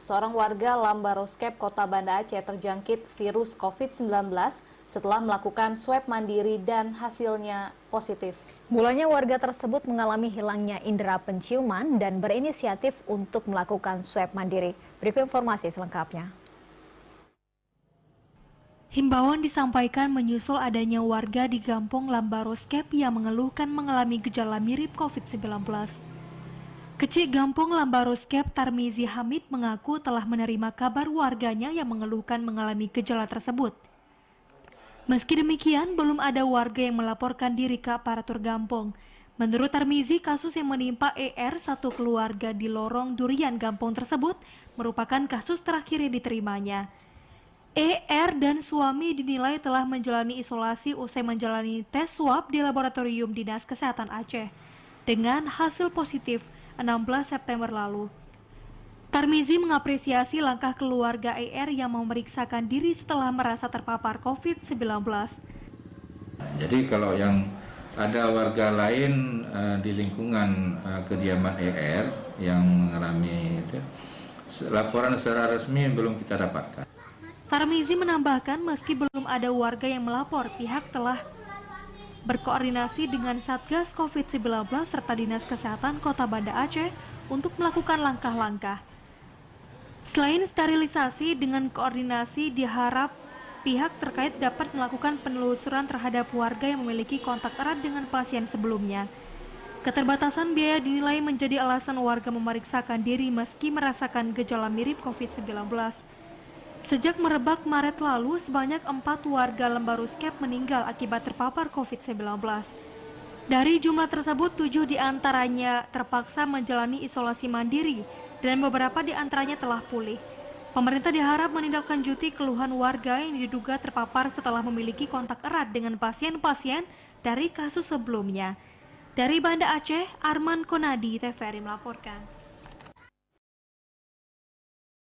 Seorang warga Lambaroskep, Kota Banda Aceh terjangkit virus COVID-19 setelah melakukan swab mandiri dan hasilnya positif. Mulanya warga tersebut mengalami hilangnya indera penciuman dan berinisiatif untuk melakukan swab mandiri. Berikut informasi selengkapnya. Himbauan disampaikan menyusul adanya warga di Kampung Lambaroskep yang mengeluhkan mengalami gejala mirip COVID-19. Kecil Gampong Lambaroskep Tarmizi Hamid mengaku telah menerima kabar warganya yang mengeluhkan mengalami gejala tersebut. Meski demikian, belum ada warga yang melaporkan diri ke aparatur Gampong. Menurut Tarmizi, kasus yang menimpa ER, satu keluarga di Lorong Durian Gampong tersebut, merupakan kasus terakhir yang diterimanya. ER dan suami dinilai telah menjalani isolasi usai menjalani tes swab di Laboratorium Dinas Kesehatan Aceh dengan hasil positif 16 September lalu. Tarmizi mengapresiasi langkah keluarga ER yang memeriksakan diri setelah merasa terpapar COVID-19. Jadi kalau yang ada warga lain di lingkungan kediaman ER yang mengalami itu, laporan secara resmi belum kita dapatkan. Tarmizi menambahkan meski belum ada warga yang melapor, pihak telah berkoordinasi dengan Satgas COVID-19 serta Dinas Kesehatan Kota Banda Aceh untuk melakukan langkah-langkah. Selain sterilisasi, dengan koordinasi diharap pihak terkait dapat melakukan penelusuran terhadap warga yang memiliki kontak erat dengan pasien sebelumnya. Keterbatasan biaya dinilai menjadi alasan warga memeriksakan diri meski merasakan gejala mirip COVID-19. Sejak merebak Maret lalu, sebanyak 4 warga Lambaroskep meninggal akibat terpapar COVID-19. Dari jumlah tersebut, 7 diantaranya terpaksa menjalani isolasi mandiri dan beberapa diantaranya telah pulih. Pemerintah diharap menindaklanjuti keluhan warga yang diduga terpapar setelah memiliki kontak erat dengan pasien-pasien dari kasus sebelumnya. Dari Banda Aceh, Arman Konadi, TVRI melaporkan.